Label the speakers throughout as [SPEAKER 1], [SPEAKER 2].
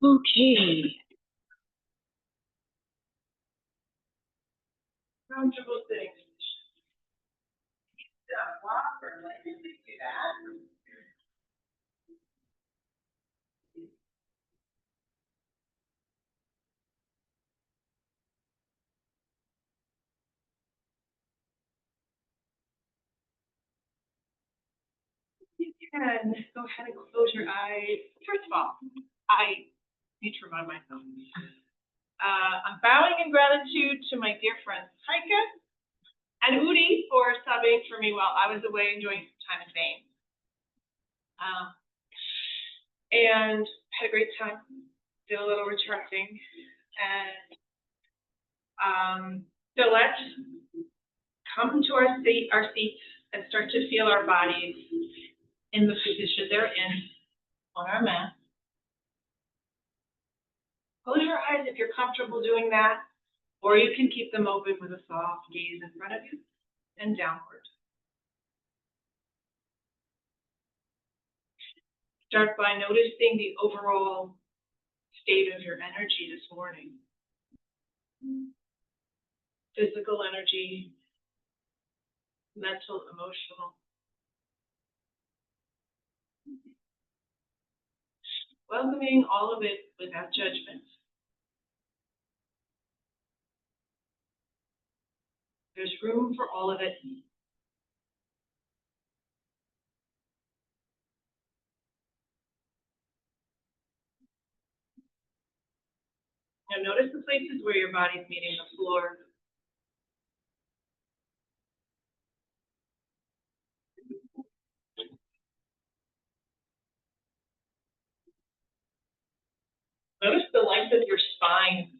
[SPEAKER 1] Okay. Comfortable sitting position. Walk or let me do that. You can go ahead and close your eyes. First of all, I need to remind myself. I'm bowing in gratitude to my dear friends Heike and Udi for subbing for me while I was away enjoying some time in Maine. And had a great time. Did a little recharging. And so let's come to our seats and start to feel our bodies in the position they're in on our mat. Close your eyes if you're comfortable doing that, or you can keep them open with a soft gaze in front of you and downward. Start by noticing the overall state of your energy this morning. Physical energy, mental, emotional. Welcoming all of it without judgment. There's room for all of it. Now notice the places where your body's meeting the floor. Notice the length of your spine,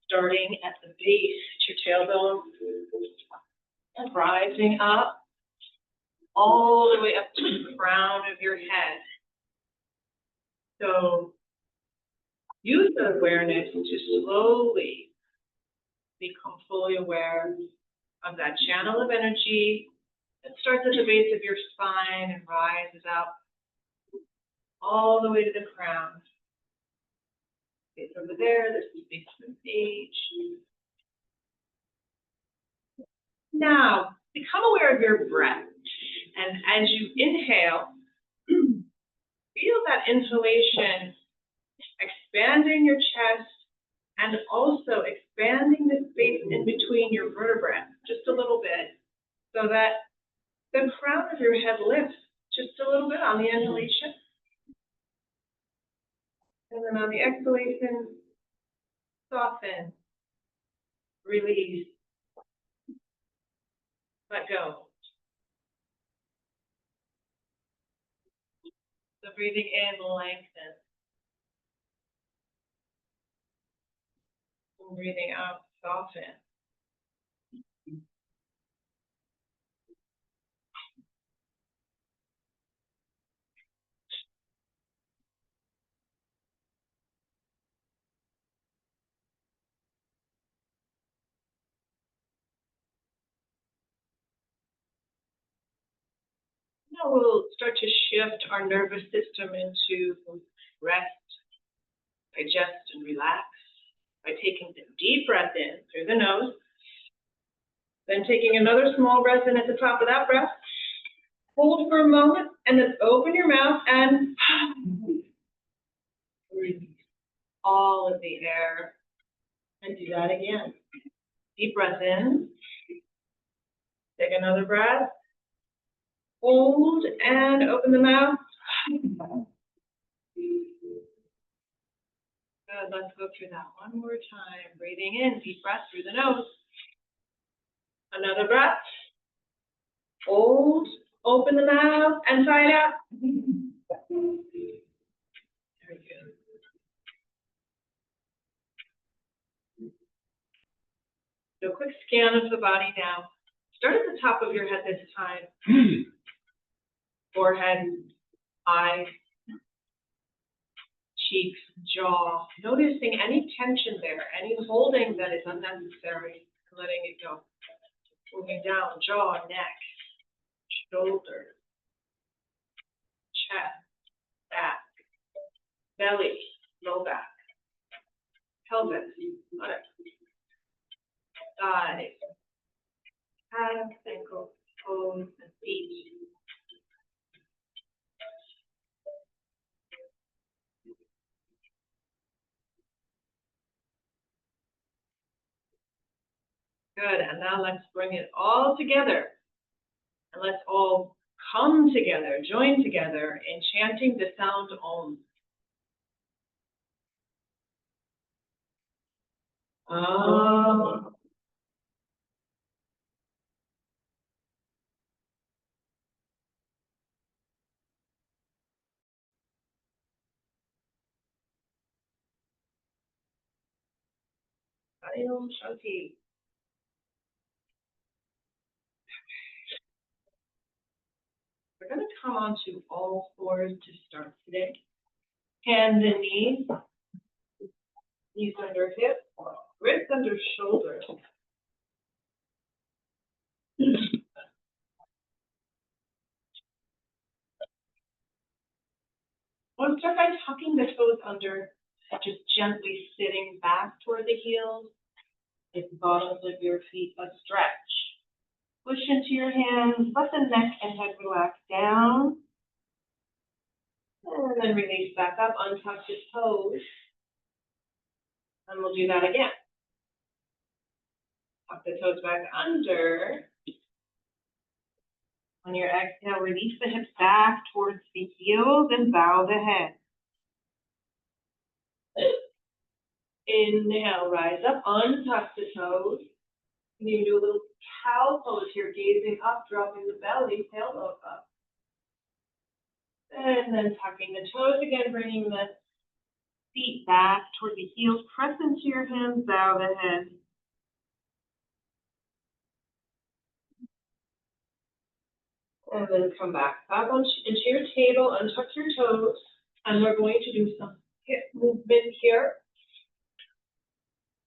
[SPEAKER 1] starting at the base, your tailbone, and rising up all the way up to the crown of your head. So use the awareness to slowly become fully aware of that channel of energy that starts at the base of your spine and rises up all the way to the crown. It's over there, there's the base of the page. Now, become aware of your breath. And as you inhale, feel that inhalation expanding your chest and also expanding the space in between your vertebrae just a little bit so that the crown of your head lifts just a little bit on the inhalation. And then on the exhalation, soften, release, let go. So breathing in, lengthen. And breathing out, soften. Now we'll start to shift our nervous system into rest, digest, and relax by taking a deep breath in through the nose, then taking another small breath in at the top of that breath. Hold for a moment, and then open your mouth and release all of the air. And do that again. Deep breath in. Take another breath. Hold and open the mouth. Good, let's go through that one more time. Breathing in, deep breath through the nose. Another breath. Hold, open the mouth, and sigh it out. Very good. So a quick scan of the body now. Start at the top of your head this time. Forehead, eyes, cheeks, jaw. Noticing any tension there, any holding that is unnecessary, letting it go. Moving down, jaw, neck, shoulder, chest, back, belly, lower pelvis. Got it. Thighs, calves, ankles, toes, and feet. Good, and now let's bring it all together. And let's all come together, join together in chanting the sound Om. Om. Om Shanti. We're going to come onto all fours to start today. Hands and knees. Knees under hip, wrists under shoulders. We'll start by tucking the toes under, just gently sitting back toward the heels. If the bottoms of your feet a stretch. Push into your hands, let the neck and head relax down. And then release back up, untuck the toes. And we'll do that again. Tuck the toes back under. On your exhale, release the hips back towards the heels and bow the head. Inhale, rise up, untuck the toes. You can even do a little cow pose here, gazing up, dropping the belly, tailbone up. And then tucking the toes again, bringing the feet back toward the heels. Press into your hands, bow the head. And then come back up into your table, untuck your toes. And we're going to do some hip movement here.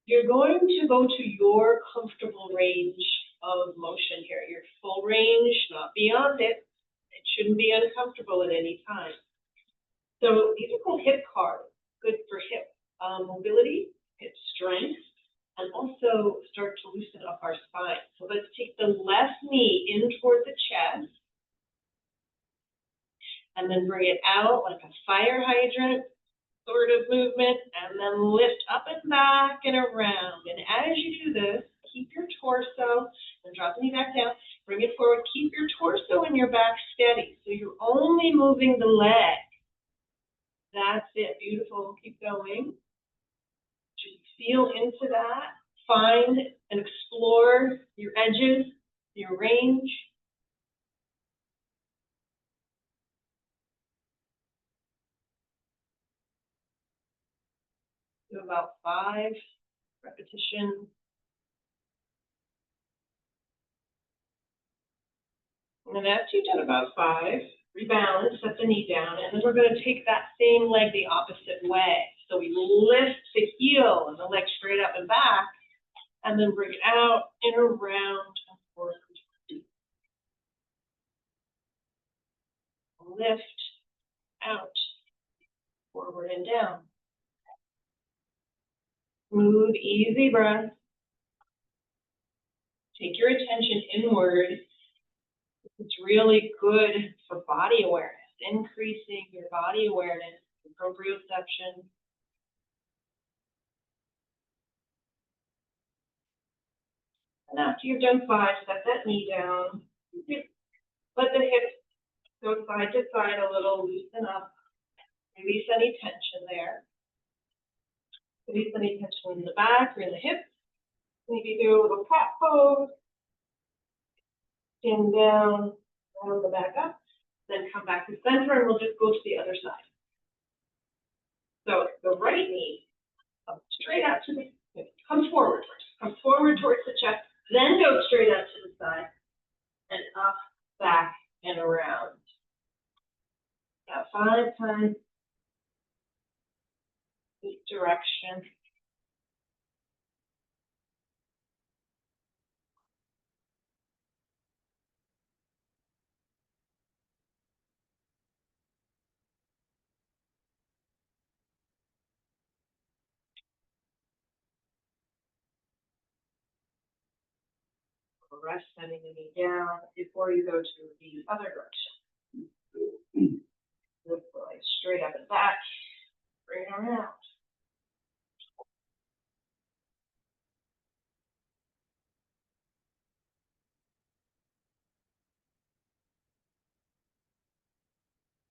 [SPEAKER 1] You're going to go to your comfortable range of motion here, your full range, not beyond it. It shouldn't be uncomfortable at any time. So these are called hip cards, good for hip mobility, hip strength, and also start to loosen up our spine. So let's take the left knee in toward the chest, and then bring it out like a fire hydrant sort of movement, and then lift up and back and around. And as you do this, keep your torso, and drop the knee back down, bring it forward, keep your torso and your back steady. So you're only moving the leg. That's it, beautiful, keep going. Just feel into that, find and explore your edges, your range. Do about 5 repetitions. And then after you've done about 5, rebalance, set the knee down, and then we're going to take that same leg the opposite way. So we lift the heel and the leg straight up and back, and then bring it out and around and forward. Lift, out, forward and down. Smooth, easy breath. Take your attention inward. It's really good for body awareness, increasing your body awareness, proprioception. And after you've done 5, set that knee down. Let the hips go side to side a little, loosen up. Release any tension there. Release any tension in the back or in the hips. Maybe do a little cat pose. Stand down, round the back up, then come back to center, and we'll just go to the other side. So the right knee comes straight out to the, comes forward towards the chest, then go straight out to the side, and up, back, and around. About 5 times each direction. Rest, sending the knee down before you go to the other direction. Lift the legs straight up and back. Bring it around.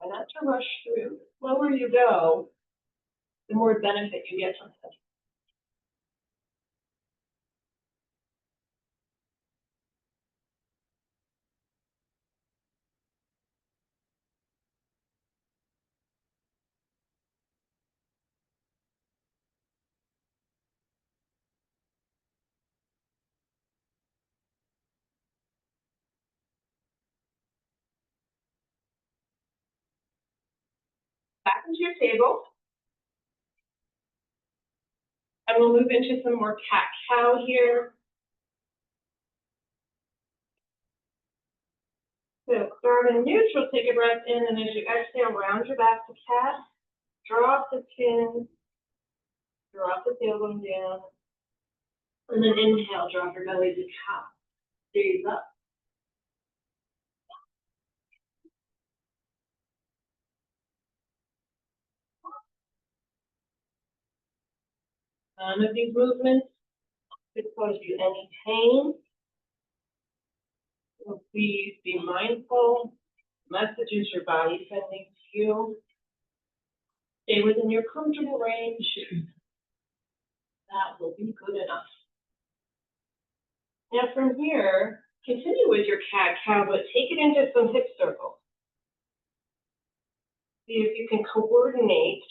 [SPEAKER 1] And not to rush through. The lower you go, the more benefit you get from it. Back into your table. And we'll move into some more cat-cow here. So start in neutral, take a breath in, and as you exhale, round your back to cat. Drop the chin. Drop the tailbone down. And then inhale, drop your belly to cow. Gaze up. None of these movements could cause you any pain. So please be mindful. Messages your body sending to you. Stay within your comfortable range. That will be good enough. Now from here, continue with your cat-cow, but take it into some hip circles. See if you can coordinate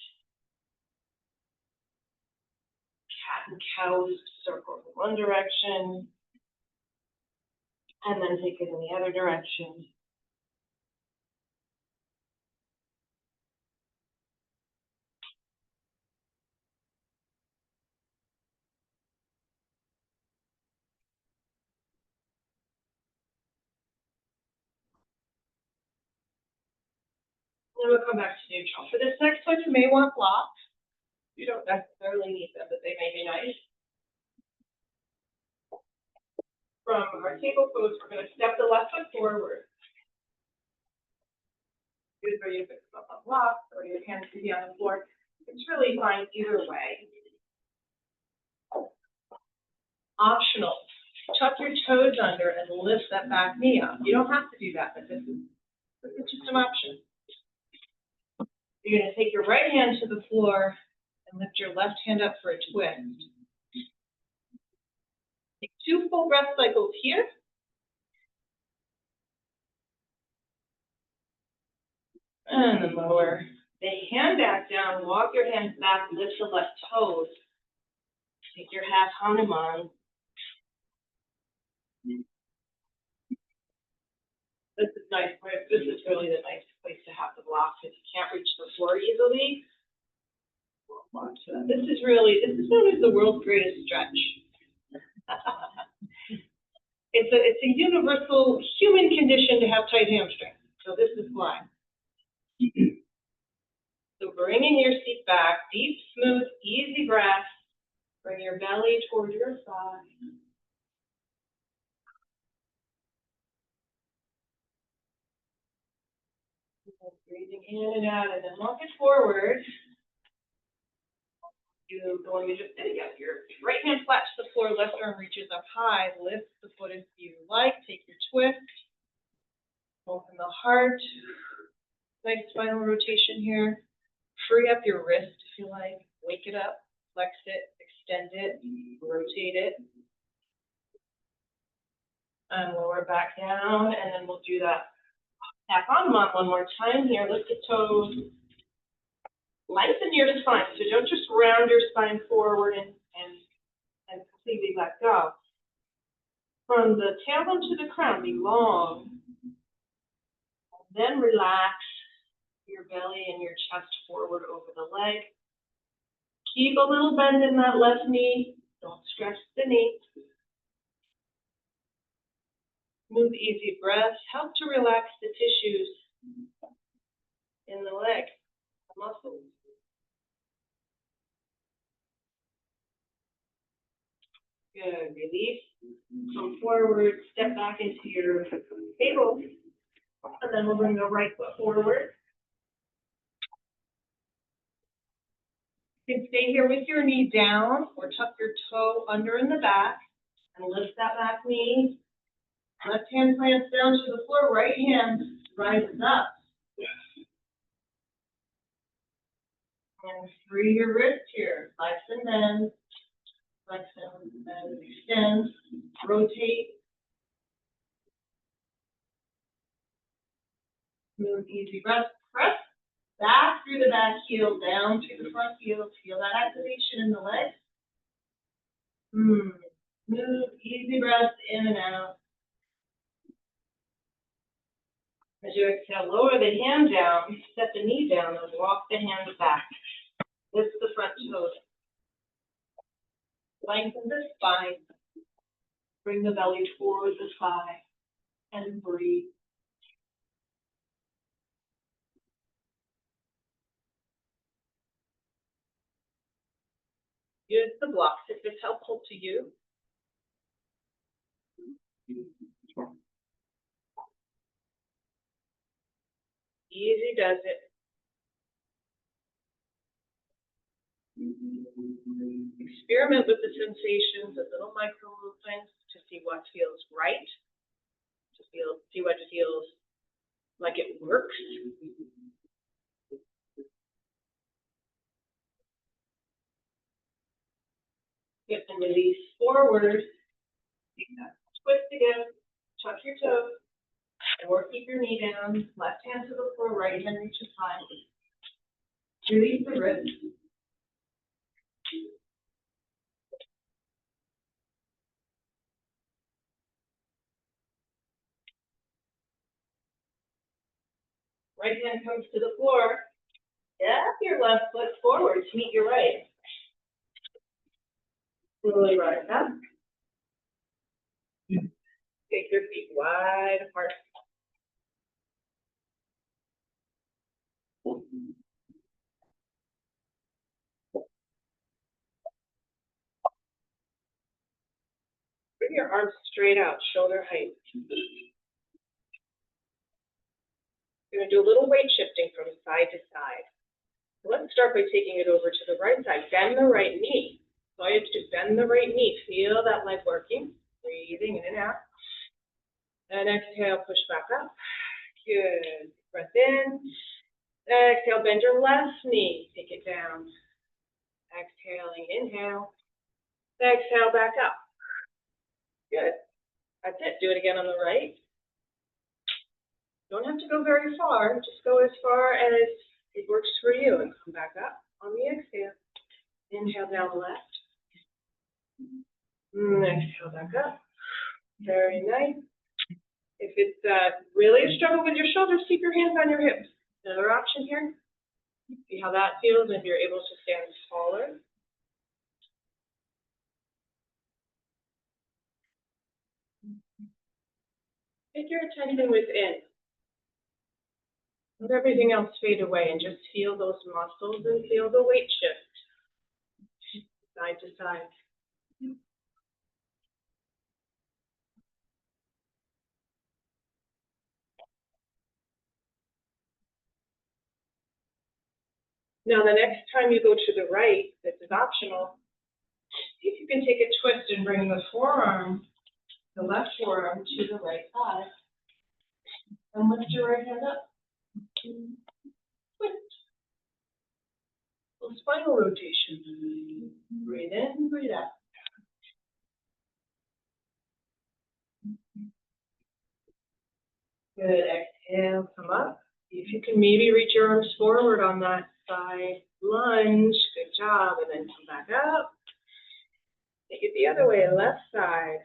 [SPEAKER 1] cat and cow circles in one direction, and then take it in the other direction. Then we'll come back to neutral. For this next one, you may want blocks. You don't necessarily need them, but they may be nice. From our table pose, we're going to step the left foot forward. Good for you to come up on blocks or your hands to be on the floor. It's really fine either way. Optional. Tuck your toes under and lift that back knee up. You don't have to do that, but it's just an option. You're going to take your right hand to the floor and lift your left hand up for a twist. Take 2 full breath cycles here. And then lower the hand back down, walk your hands back, lift the left toes. Take your half Hanuman. This is nice. This is really the nice place to have the block if you can't reach the floor easily. This is known as the world's greatest stretch. It's a universal human condition to have tight hamstrings. So this is why. So bringing your seat back, deep, smooth, easy breath. Bring your belly toward your thigh. Breathing in and out, and then walk it forward. The one we just did again. Your right hand flat to the floor, left arm reaches up high. Lift the foot if you like. Take your twist. Open the heart. Nice spinal rotation here. Free up your wrist if you like. Wake it up. Flex it. Extend it. Rotate it. And lower back down. And then we'll do that. Tap on them one more time here. Lift the toes. Lengthen your spine. So don't just round your spine forward and completely let go. From the tailbone to the crown, be long. Then relax your belly and your chest forward over the leg. Keep a little bend in that left knee. Don't stretch the knee. Smooth, easy breath. Help to relax the tissues in the leg, the muscles. Good. Release Come forward, step back into your table, and then we'll bring the right foot forward. You can stay here with your knee down or tuck your toe under in the back and lift that back knee. Left hand plants down to the floor, right hand rises up. And free your wrist here. Flex and bend. Flex and bend. Extend. Rotate. Move, easy breath. Press back through the back heel, down through the front heel. Feel that activation in the legs. Move, easy breath in and out. As you exhale, lower the hand down, set the knee down, and walk the hands back. Lift the front toes. Lengthen the spine. Bring the belly towards the thigh. And breathe. Use the blocks if it's helpful to you. Easy does it. Experiment with the sensations of little micro movements to see what feels right, see what feels like it works. Hip and release forward. Twist again, tuck your toes, or keep your knee down. Left hand to the floor, right hand reaches high. Release the wrist. Right hand comes to the floor. Step your left foot forward to meet your right. Slowly rise up. Take your feet wide apart. Bring your arms straight out, shoulder height. You're going to do a little weight shifting from side to side. So let's start by taking it over to the right side. Bend the right knee. So all you have to do, bend the right knee. Feel that leg working. Breathing in and out. And exhale, push back up. Good. Breath in. Exhale, bend your left knee. Take it down. Exhaling, inhale. Exhale, back up. Good. That's it. Do it again on the right. Don't have to go very far. Just go as far as it works for you and come back up on the exhale. Inhale down the left. Exhale back up. Very nice. If it's really a struggle with your shoulders, keep your hands on your hips. Another option here. See how that feels if you're able to stand taller. Take your attention within. Let everything else fade away and just feel those muscles and feel the weight shift side to side. Now, the next time you go to the right, this is optional. See if you can take a twist and bring the forearm, the left forearm, to the right side. And lift your right hand up. Twist. Little spinal rotation. Breathe in, breathe out. Good. Exhale, come up. See if you can maybe reach your arms forward on that side. Lunge. Good job. And then come back up. Take it the other way, left side.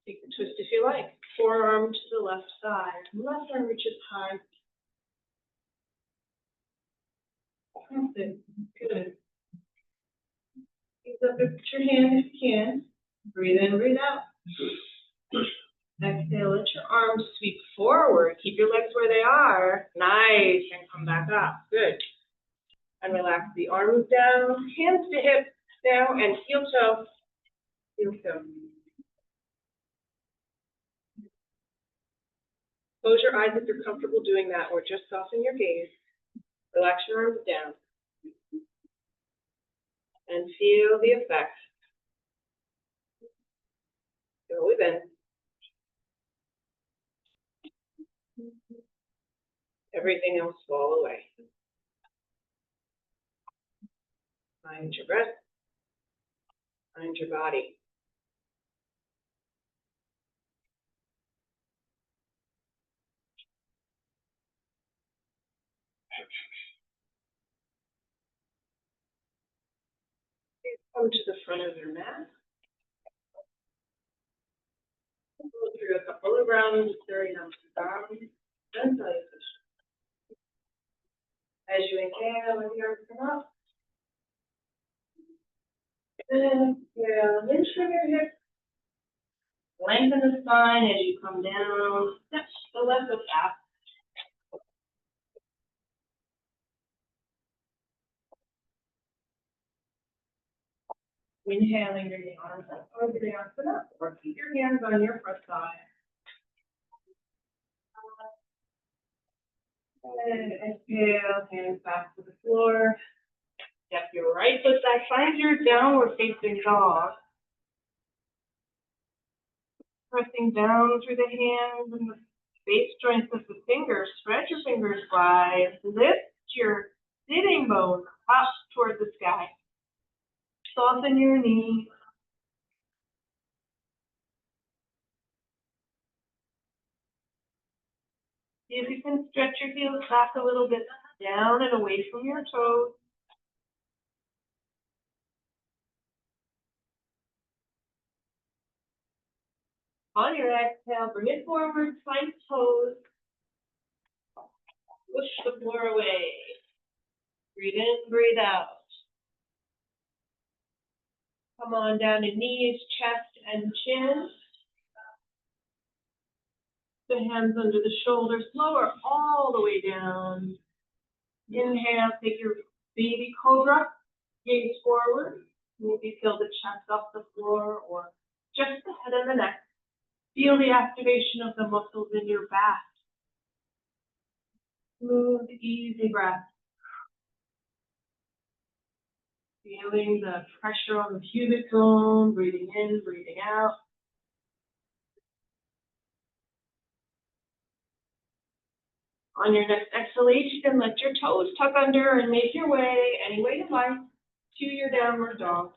[SPEAKER 1] Take the twist if you like. Forearm to the left side. Left arm reaches high. That's it. Good. Lift up your hand if you can. Breathe in, breathe out. Exhale, let your arms sweep forward. Keep your legs where they are. Nice. And come back up. Good. And relax the arms down. Hands to hips now and heel toe. You too. Close your eyes if you're comfortable doing that, or just soften your gaze. Relax your arms down. And feel the effect. Go within. Everything else fall away. Find your breath. Find your body. Come to the front of your mat. Go through a couple of rounds, very nice down, and salutation. As you inhale, let the arms come up. And exhale, hinge from your hips. Lengthen the spine as you come down. Step to the left of that. Inhaling, bring the arms up over the arms up, or keep your hands on your front side. And exhale, hands back to the floor. Step your right foot back, find your downward facing dog. Pressing down through the hands and the base joints of the fingers. Spread your fingers wide. Lift your sitting bones up toward the sky. Soften your knees. See if you can stretch your heels back a little bit down and away from your toes. On your exhale, bring it forward, plank toes. Push the floor away. Breathe in, breathe out. Come on down to knees, chest, and chin. The hands under the shoulders, lower all the way down. Inhale, take your baby cobra, gaze forward. Maybe feel the chest off the floor or just the head and the neck. Feel the activation of the muscles in your back. Smooth, easy breath. Feeling the pressure on the pubic bone, breathing in, breathing out. On your next exhalation, let your toes tuck under and make your way, any way you like, to your downward dog.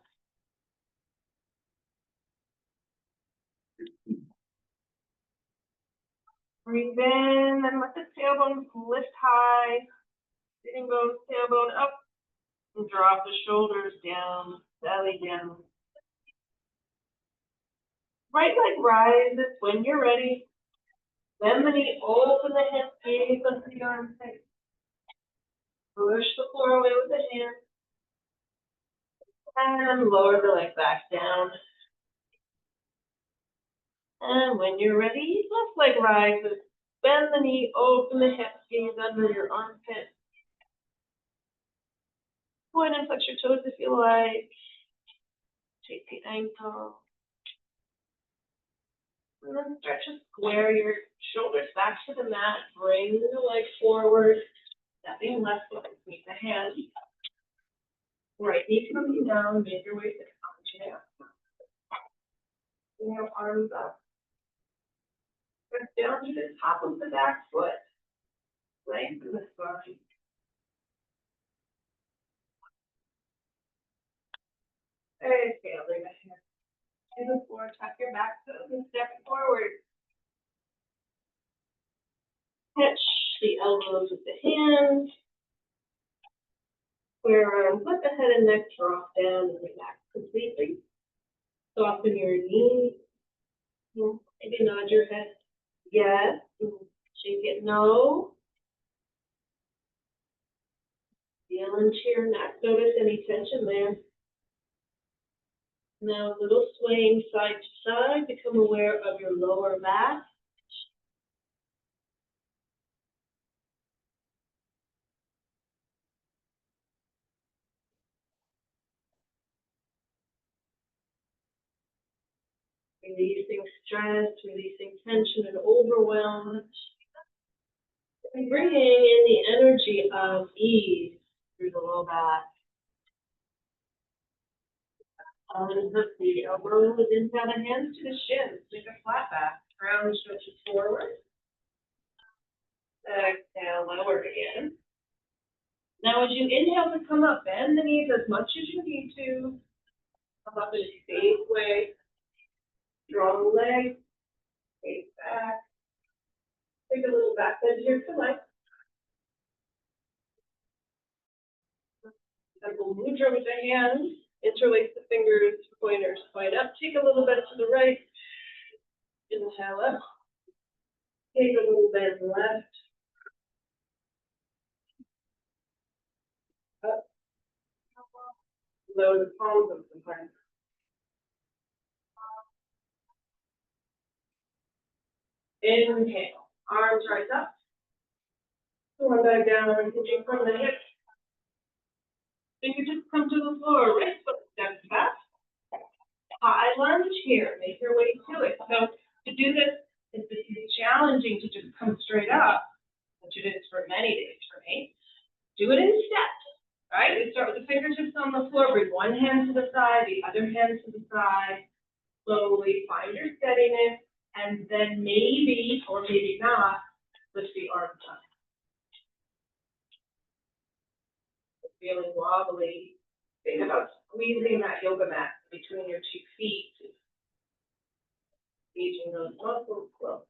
[SPEAKER 1] Breathe in and let the tailbone lift high. Sitting bones, tailbone up. And drop the shoulders down, belly down. Right leg rises when you're ready. Bend the knee, open the hip, gaze under the armpit. Push the floor away with the hand. And lower the leg back down. And when you're ready, left leg rises. Bend the knee, open the hip, gaze under your armpit. Point and flex your toes if you like. Take the ankle. And then stretch and square your shoulders back to the mat. Bring the leg forward. Stepping left foot between the hands. Right knee coming down. Make your way to the chair. Bring your arms up. Press down to the top of the back foot. Lengthen the spine. Exhale, bring the hands to the floor. Tuck your back toes and step forward. Catch the elbows with the hands. Square arms, let the head and neck drop down and relax completely. Soften your knees. Maybe nod your head. Yes. Shake it no. Feel into your neck. Notice any tension there. Now a little swaying side to side. Become aware of your lower back.
[SPEAKER 2] Releasing stress, releasing tension and overwhelm. And bringing in the energy of ease through the low back. Unhook the elbows inside the hands to the shins. Take a flat back. Ground stretches forward. Exhale, lower again. Now as you inhale to come up, bend the knees as much as you need to. Come up in a safe way. Draw the legs. Face back. Take a little back bend here to light. Simple mudra with the hands. Interlace the fingers, pointers, point up. Take a little bit to the right. Inhale up. Take a little bend left. Up. Lower the palms of the hands. Inhale. Arms right up. Going back down, hinging from the hips. Fingertips come to the floor. Right foot steps back. High lunge here. Make your way to it. So to do this, it's challenging to just come straight up, which it is for many days for me. Do it in steps, right? We start with the fingertips on the floor. Bring one hand to the side, the other hand to the side. Slowly find your steadiness, and then maybe, or maybe not, lift the arms up. Feeling wobbly, think about squeezing that yoga mat between your 2 feet. Engaging those muscles close.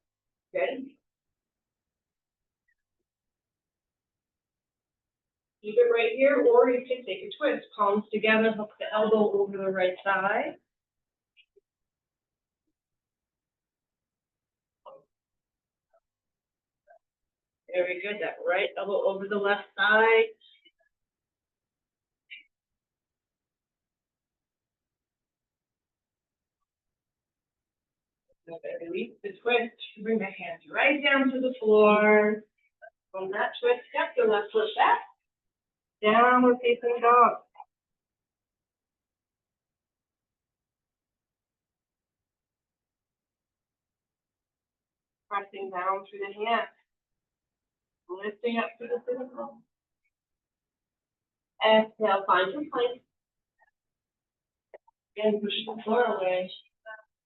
[SPEAKER 2] Good? Keep it right here, or you can take a twist. Palms together, hook the elbow over the right side. Very good. That right elbow over the left side. Release the twist. Bring the hands right down to the floor. From that twist, step the left foot back. Downward facing dog. Pressing down through the hands. Lifting up to the physical. Exhale, find your plank. And push the floor away.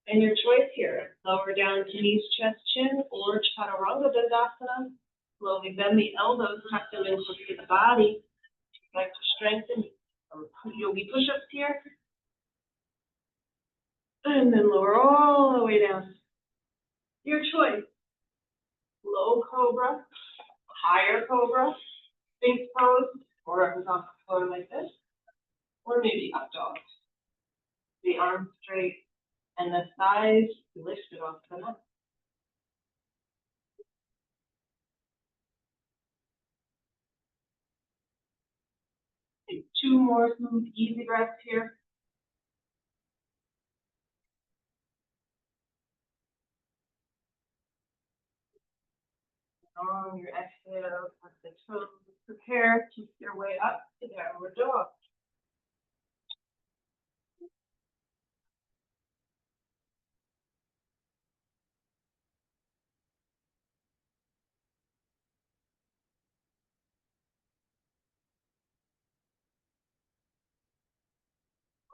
[SPEAKER 2] And your choice here, lower down to knees, chest, chin, or chaturanga dandasana. Slowly bend the elbows, tuck them in close to the body. Like to strengthen. Yogi push-ups here. And then lower all the way down. Your choice. Low cobra, higher cobra, sphinx pose, or up off the floor like this. Or maybe up dog. The arms straight and the thighs lifted off the mat. Take 2 more smooth, easy breaths here. On your exhale, tuck the toes, prepare to your way up to downward dog.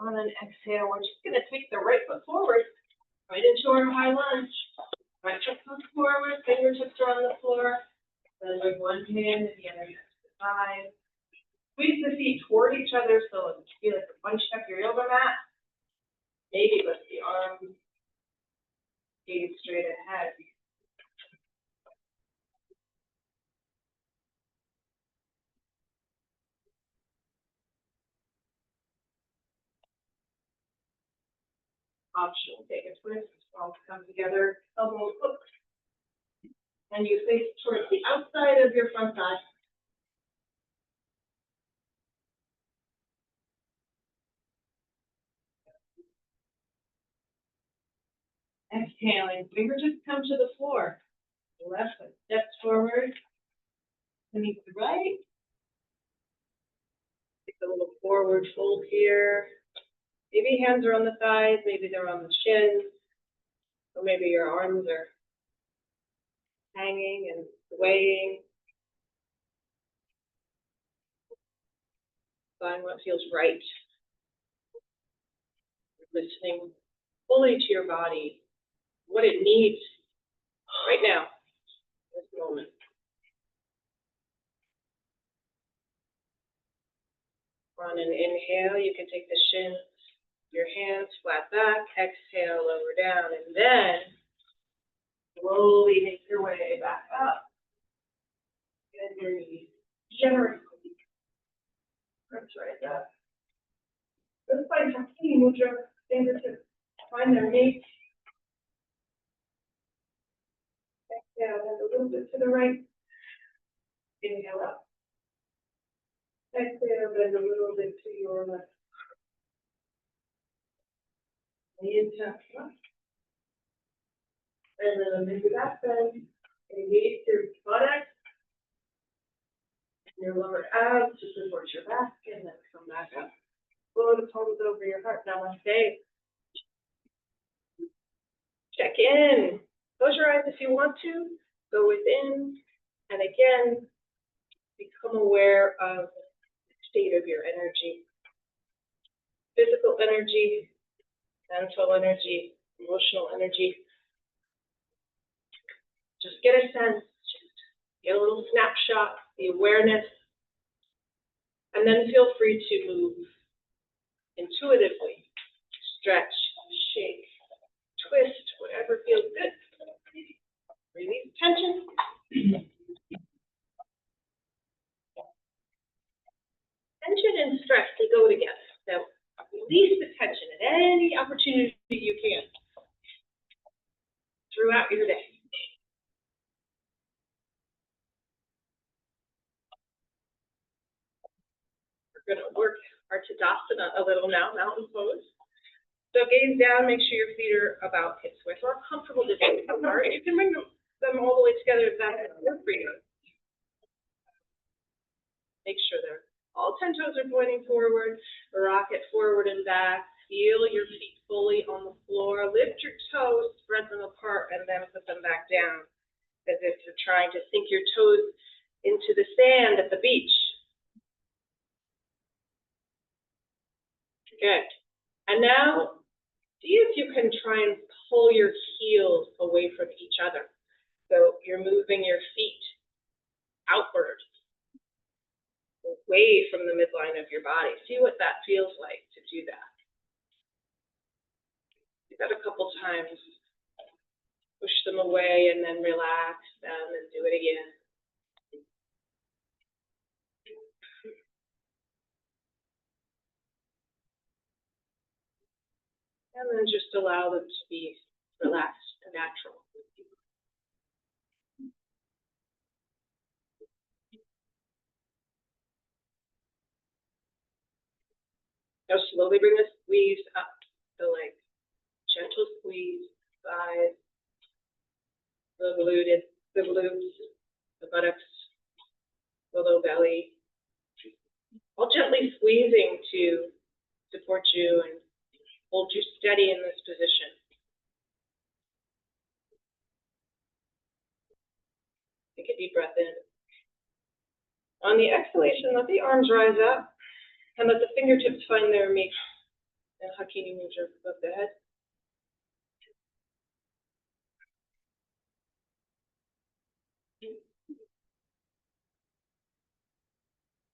[SPEAKER 2] On an exhale, we're just going to take the right foot forward, right into our high lunge. Right foot comes forward, fingertips are on the floor. Then with one hand and the other hand to the side. Squeeze the feet toward each other so you feel like you're bunched up your yoga mat. Maybe lift the arms, gaze straight ahead. Optional, take a twist, palms come together, elbows hook. And you face towards the outside of your front thigh. Exhaling, fingertips come to the floor. The left foot steps forward, beneath the right. Take a little forward fold here. Maybe hands are on the thighs, maybe they're on the shins. So maybe your arms are hanging and swaying. Find what feels right. Listening fully to your body, what it needs right now, this moment. On an inhale, you can take the shins, your hands flat back, exhale, lower down, and then slowly make your way back up. Bend your knees generously. Press right up. Just by tucking, move your fingertips, find their mate. Exhale, bend a little bit to the right. Inhale up. Exhale, bend a little bit to your left. Inhale up. And then a big back bend. Engage your buttocks, your lower abs to support your back, and then come back up. Blow the palms over your heart. Namaste. Check in. Close your eyes if you want to. Go within. And again, become aware of the state of your energy. Physical energy, mental energy, emotional energy. Just get a sense, just get a little snapshot, the awareness, and then feel free to move intuitively. Stretch, shake, twist, whatever feels good. Release tension. Tension and stress, they go together. So release the tension at any opportunity you can throughout your day. We're going to work our Tadasana a little now, mountain pose. So gaze down, make sure your feet are about hips width or comfortable distance apart. You can bring them all the way together if that's good for you. Make sure they're all 10 toes are pointing forward. Rock it forward and back. Feel your feet fully on the floor. Lift your toes, spread them apart, and then put them back down as if you're trying to sink your toes into the sand at the beach. Good. And now, see if you can try and pull your heels away from each other. So you're moving your feet outward, away from the midline of your body. See what that feels like to do that. Do that a couple times. Push them away and then relax them and do it again. And then just allow them to be relaxed and natural. Now slowly bring the squeeze up the leg. Gentle squeeze, thighs, the glutes, the buttocks, the low belly. All gently squeezing to support you and hold you steady in this position. Take a deep breath in. On the exhalation, let the arms rise up and let the fingertips find their mate. And Hakini Mudra above the head.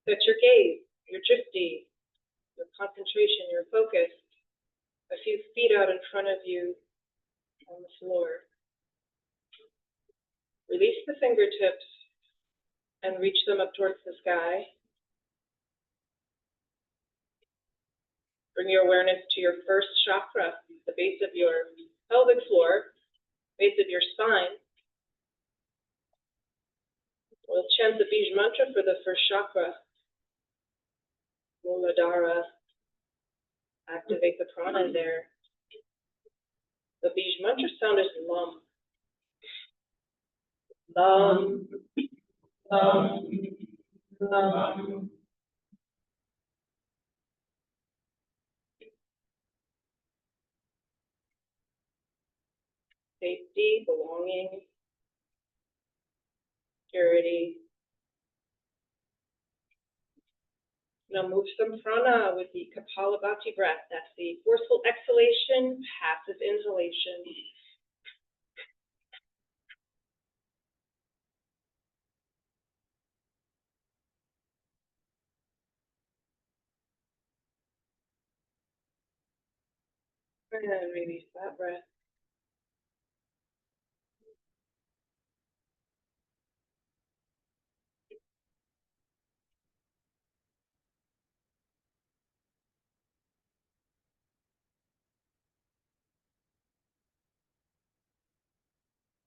[SPEAKER 2] Set your gaze, your drishti, your concentration, your focus a few feet out in front of you on the floor. Release the fingertips and reach them up towards the sky. Bring your awareness to your first chakra, the base of your pelvic floor, base of your spine. We'll chant the Bij mantra for the first chakra. Muladhara. Activate the prana there. The Bij mantra sound is Lam. Lam. Lam. Lam. safety, belonging, security. Now move some prana with the Kapalabhati breath. That's the forceful exhalation, passive inhalation. And then release that breath.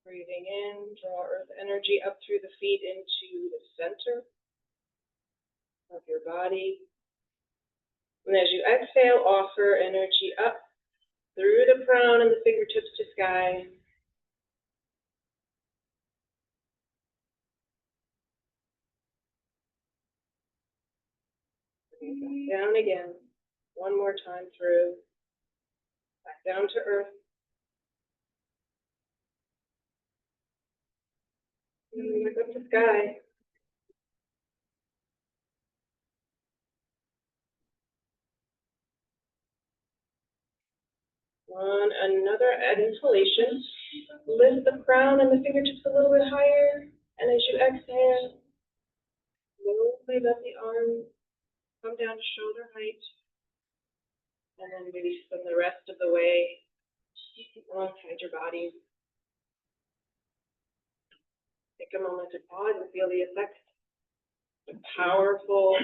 [SPEAKER 2] Breathing in, draw earth energy up through the feet into the center of your body. And as you exhale, offer energy up through the crown and the fingertips to sky. Bring it back down again. One more time through. Back down to earth. And back up to sky. On another exhalation, lift the crown and the fingertips a little bit higher. And as you exhale, slowly let the arms come down to shoulder height. And then release them the rest of the way alongside your body. Take a moment to pause and feel the effect. A powerful,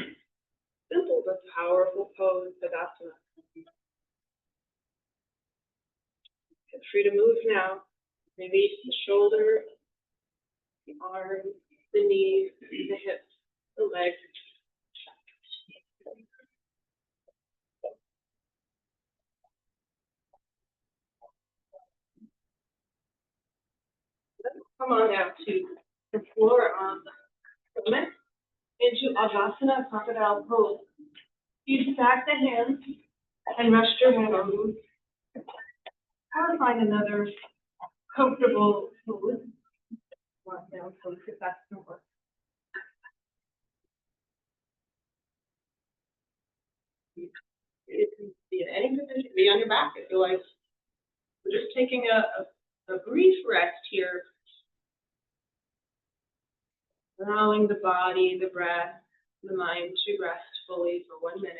[SPEAKER 2] simple but powerful pose, Tadasana. Feel free to move now. Release the shoulder, the arms, the knees, the hips, the legs. Come on now to the floor on the mat into Avasana crocodile pose. You stack the hands and rest your head on them. Try to find another comfortable pose. Walk down pose if that's gonna work. It can be in any position, be on your back if you like. We're just taking a brief rest here. Allowing the body, the breath, the mind to rest fully for 1 minute.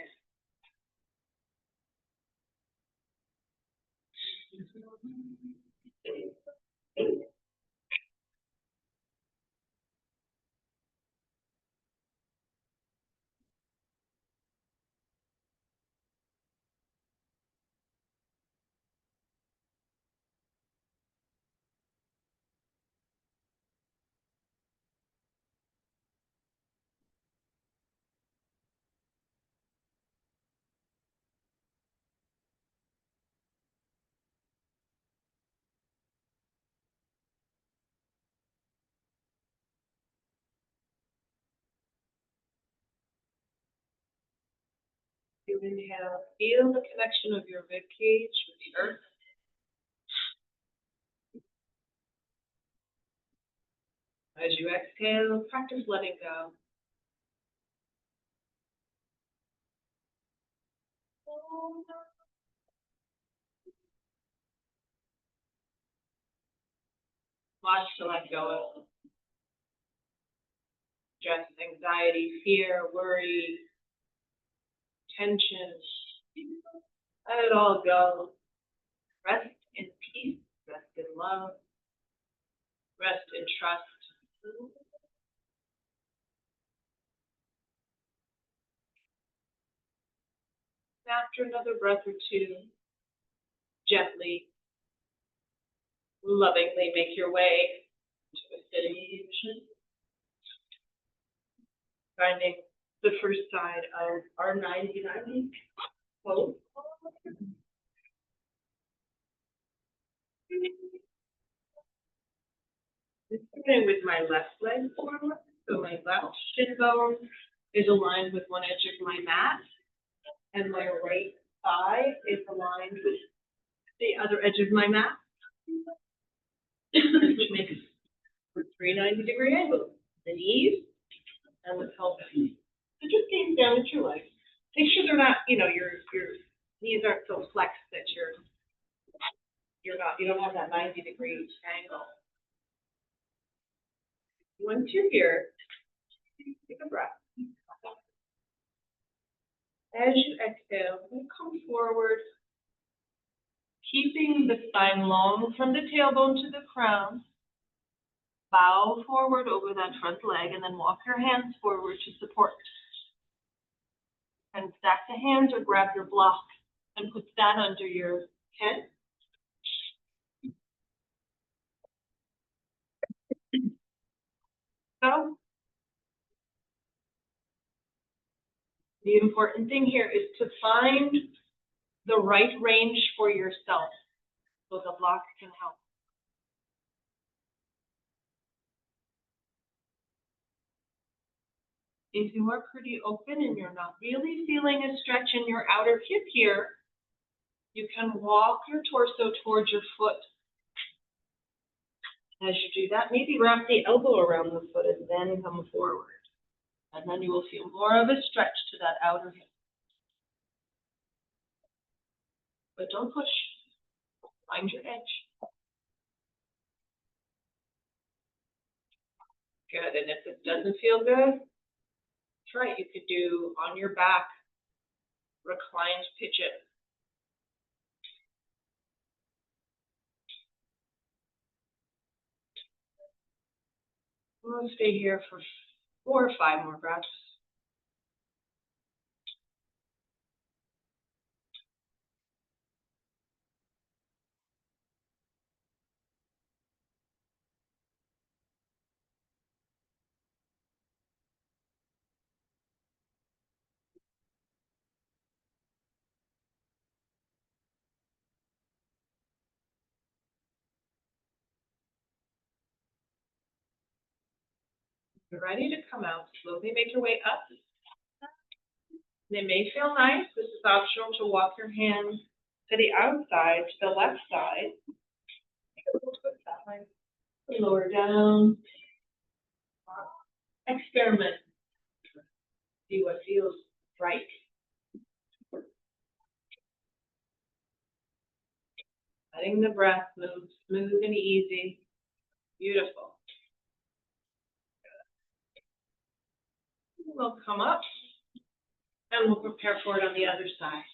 [SPEAKER 2] You inhale, feel the connection of your rib cage with the earth. As you exhale, practice letting go. Watch to let go of stress, anxiety, fear, worry, tension. Let it all go. Rest in peace, rest in love, rest in trust. After another breath or two, gently, lovingly make your way to a sitting position. Finding the first side of our 90-90 pose. Starting with my left leg forward, so my left shin bone is aligned with one edge of my mat, and my right thigh is aligned with the other edge of my mat. which makes 390-degree angles, the knees and the pelvis. So just gaze down at your legs. Make sure they're not, your knees aren't so flexed that you don't have that 90-degree angle. Once you're here, take a breath. As you exhale, you come forward, keeping the spine long from the tailbone to the crown. Bow forward over that front leg and then walk your hands forward to support. And stack the hands or grab your block and put that under your head. So, the important thing here is to find the right range for yourself so the block can help. If you are pretty open and you're not really feeling a stretch in your outer hip here, you can walk your torso towards your foot. As you do that, maybe wrap the elbow around the foot and then come forward. And then you will feel more of a stretch to that outer hip. But don't push. Find your edge. Good. And if it doesn't feel good, try it. You could do on your back, reclined pigeon. We'll stay here for 4 or 5 more breaths. You're ready to come out. Slowly make your way up. They may feel nice. This is optional to walk your hands to the outside, to the left side. Take a little twist that way. Lower down. Experiment. See what feels right. Letting the breath move smooth and easy. Beautiful. We'll come up and we'll prepare for it on the other side.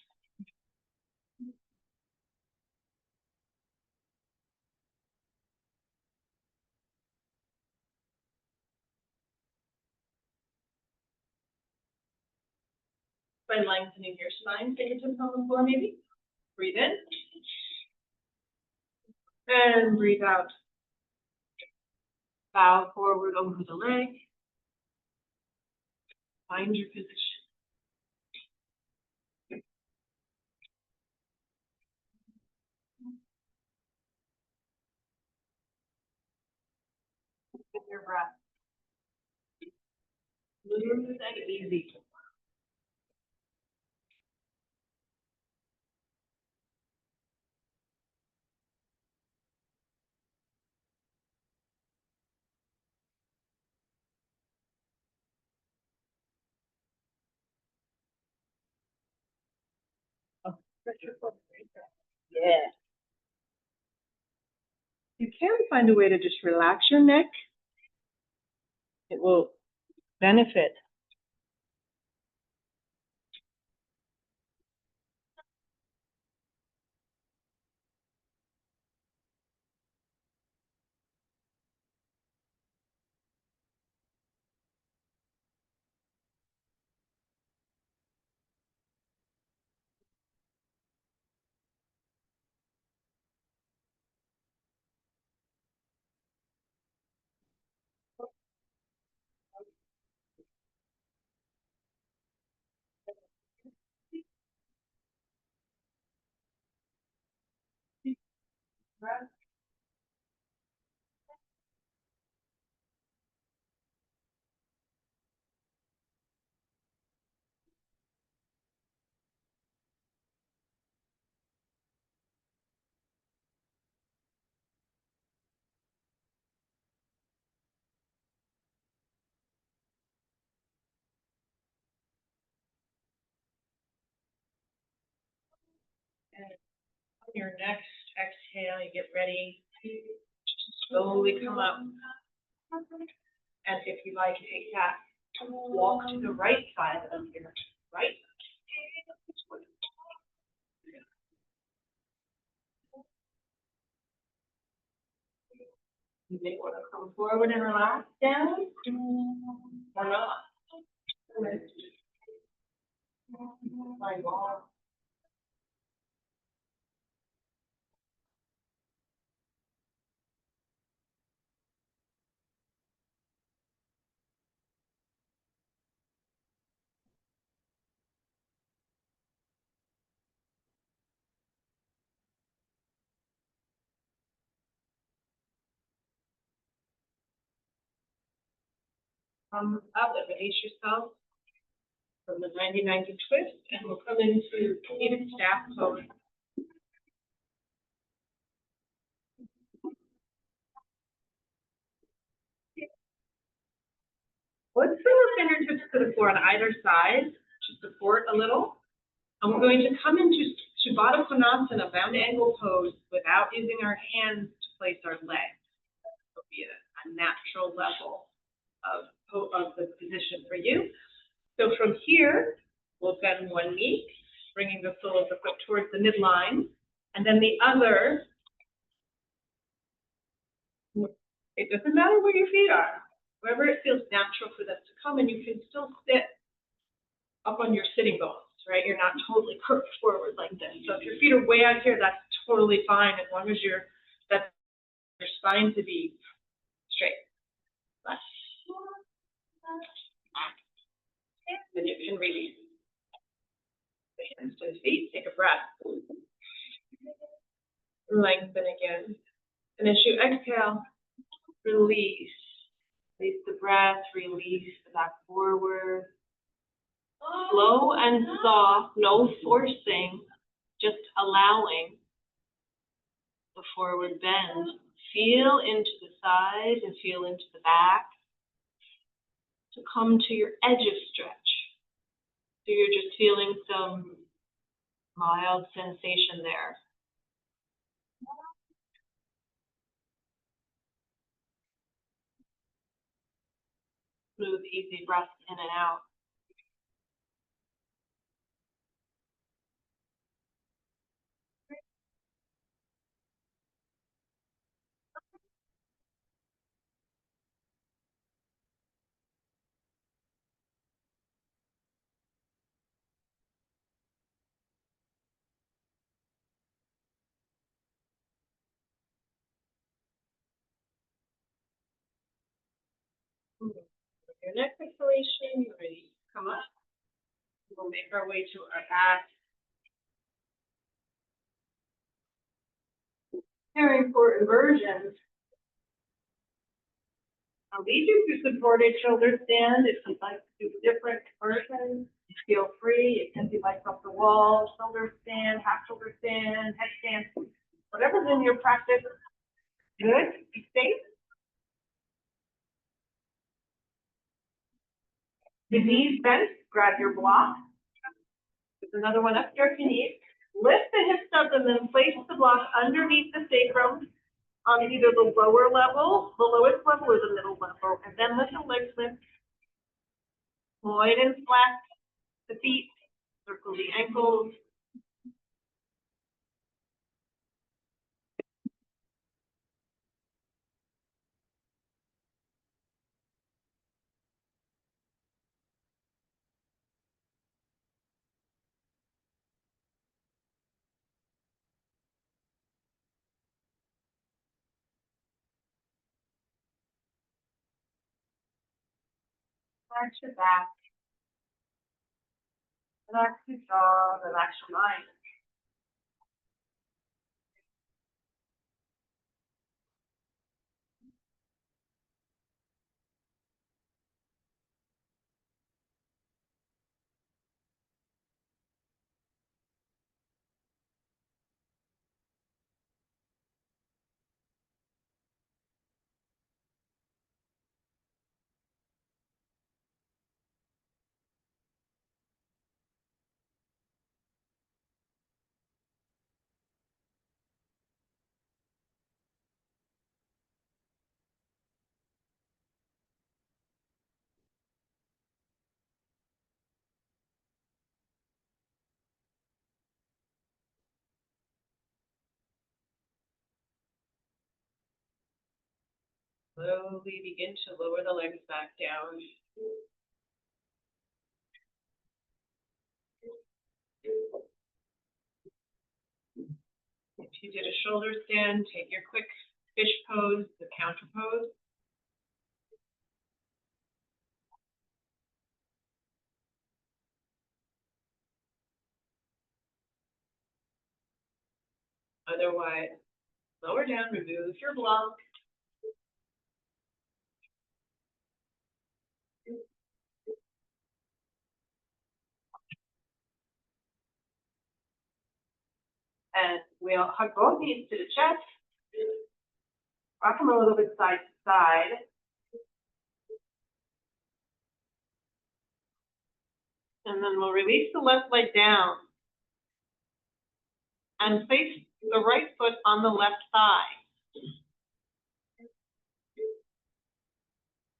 [SPEAKER 2] By lengthening your spine, fingertips on the floor maybe. Breathe in. And breathe out. Bow forward over the leg. Find your position. With your breath. Smooth and easy. Yeah. You can find a way to just relax your neck. It will benefit. Your next exhale, you get ready to slowly come up. And if you like, take that walk to the right side of your right. You may want to come forward and relax down, or not. My God. Come up and release yourself from the 90-90 twist, and we'll come into seated staff pose. Let's bring our fingertips to the floor on either side to support a little. And we're going to come into Shavasana Konasana, bound angle pose, without using our hands to place our legs. It'll be a natural level of the position for you. So from here, we'll bend one knee, bringing the sole of the foot towards the midline, and then the other. It doesn't matter where your feet are, wherever it feels natural for them to come, and you can still sit up on your sitting bones, right? You're not totally curved forward like this. So if your feet are way out here, that's totally fine as long as your spine to be straight. Then you can release the hands to the feet. Take a breath. Lengthen again. And as you exhale, release. Release the breath, release the back forward. Slow and soft, no forcing, just allowing the forward bend. Feel into the side and feel into the back to come to your edge of stretch. So you're just feeling some mild sensation there. Smooth, easy breath in and out. Your next exhalation, you're ready to come up. We'll make our way to our back. Preparing for inversion. I'll lead you to supported shoulder stand. If you'd like to do different versions, feel free. It can be like off the wall, shoulder stand, half shoulder stand, headstand, whatever's in your practice. Good. Be safe. The knees bent. Grab your block. There's another one up your knees. Lift the hips up and then place the block underneath the sacrum on either the lower level, the lowest level, or the middle level. And then let the legs lift. Point and flex the feet. Circle the ankles. Relax your back. Relax your jaw. Relax your mind.
[SPEAKER 1] Slowly begin to lower the legs back down. If you did a shoulder stand, take your quick fish pose, the counter pose. Otherwise, lower down, remove your block. And we'll hug both knees to the chest. Rock them a little bit side to side. And then we'll release the left leg down and place the right foot on the left thigh.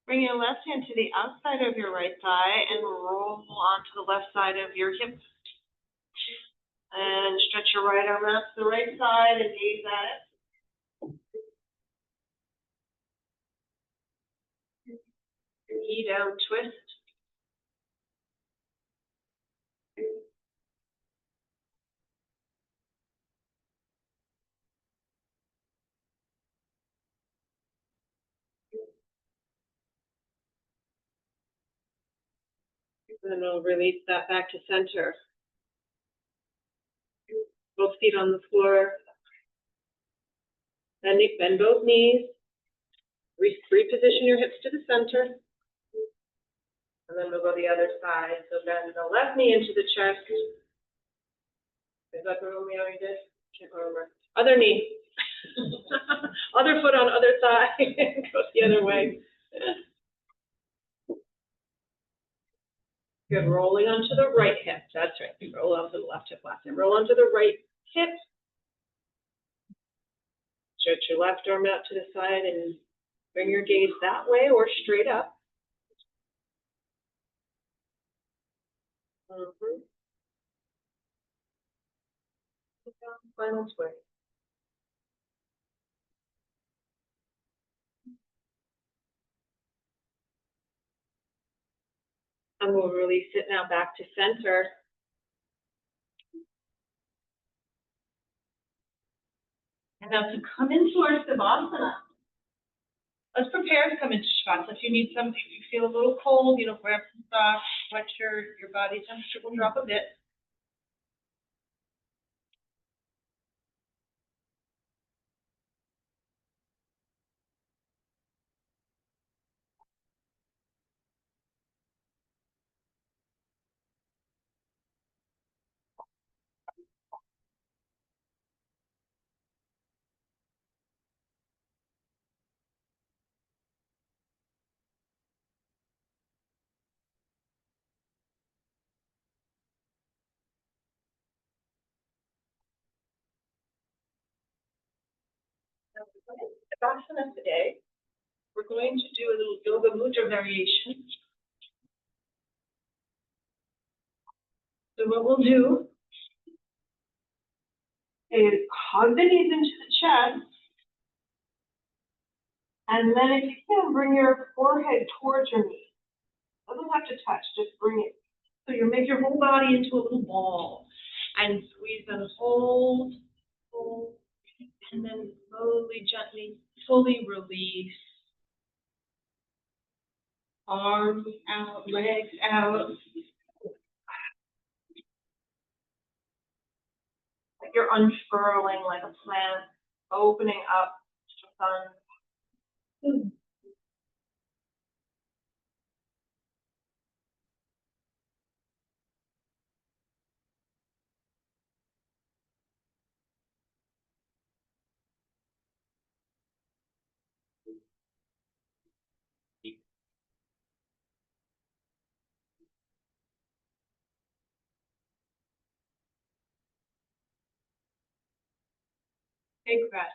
[SPEAKER 1] Bring your left hand to the outside of your right thigh and roll onto the left side of your hip. And stretch your right arm out to the right side and gaze at it. Knee down, twist. Then we'll release that back to center. Both feet on the floor. Bend both knees. Reposition your hips to the center. And then we'll go the other side. So bend the left knee into the chest. Is that the one we already did? Can't remember. Other knee. Other foot on other thigh. Goes the other way. Good. Rolling onto the right hip. That's right. Roll onto the left hip last time. Roll onto the right hip. Stretch your left arm out to the side and bring your gaze that way or straight up. Final swing. And we'll release it now back to center. And now to come into our Savasana. Let's prepare to come into Shavasana. If you need some, if you feel a little cold, grab some socks, sweatshirt, your body temperature will drop a bit. Savasana today. We're going to do a little yoga mudra variation. So what we'll do is hug the knees into the chest. And then if you can, bring your forehead towards your knees. Doesn't have to touch, just bring it. So you make your whole body into a little ball. And squeeze and hold, and then slowly, gently, fully release. Arms out, legs out. Like you're unfurling like a plant, opening up to the sun. Big breath.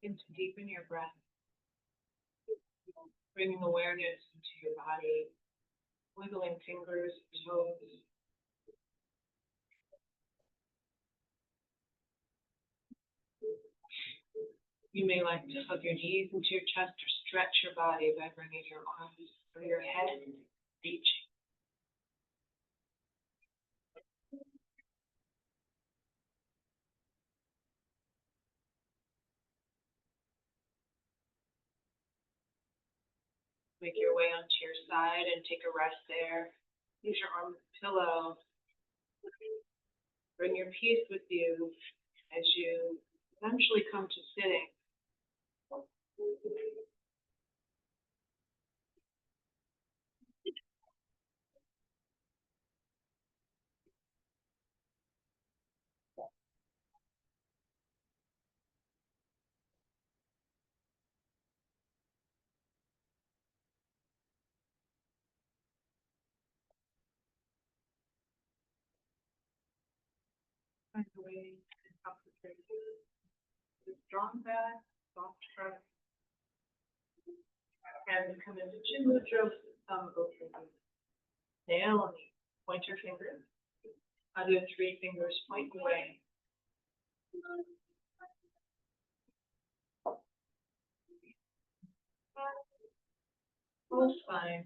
[SPEAKER 2] And to deepen your breath. Bringing awareness into your body, wiggling fingers, toes. You may like to hug your knees into your chest or stretch your body by bringing your arms or your head reaching. Make your way onto your side and take a rest there. Use your arm as a pillow. Bring your peace with you as you eventually come to sitting. Find a way to concentrate. Strong back, soft front. Hands come into chin mudra, thumb over the nail on the pointer finger. Other three fingers point away. Full spine.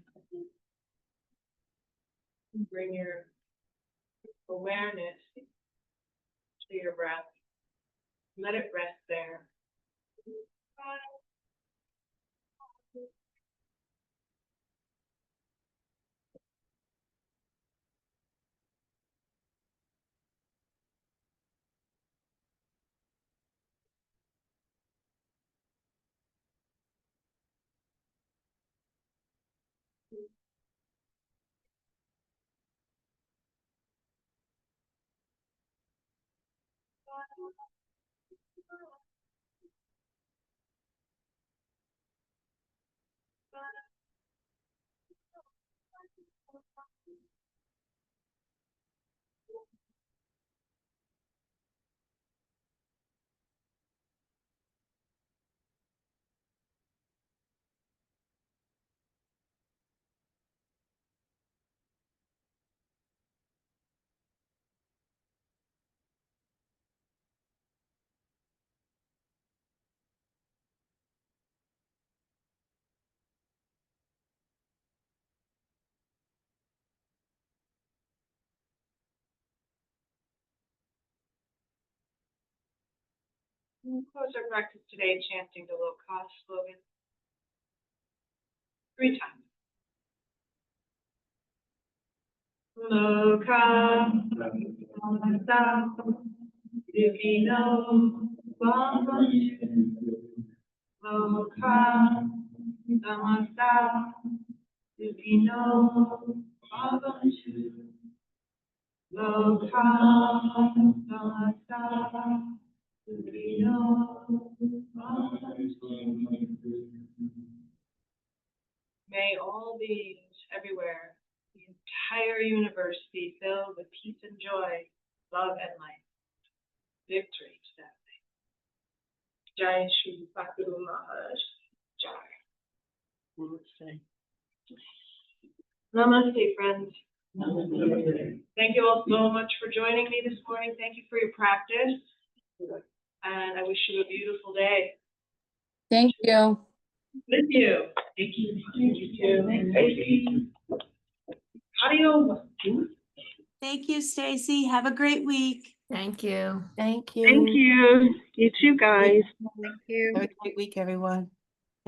[SPEAKER 2] Bring your awareness to your breath. Let it rest there. We'll close our practice today chanting the low-cost slogan 3 times. Loka, Samasta, Divino, Bhagavatu. Loka, Samasta, Divino, Bhagavatu. Loka, Samasta, May all beings everywhere, the entire universe be filled with peace and joy, love and light. Victory to that thing. Jai Shri Sakuru Maharaj. Jai. Namaste. Namaste, friends. Namaste. Thank you all so much for joining me this morning. Thank you for your practice. And I wish you a beautiful day.
[SPEAKER 3] Thank you.
[SPEAKER 1] With you. Thank you. Thank you. Adios.
[SPEAKER 4] Thank you, Stacy. Have a great week.
[SPEAKER 3] Thank you.
[SPEAKER 5] Thank you.
[SPEAKER 1] Thank you. You too, guys.
[SPEAKER 5] Have a great week, everyone.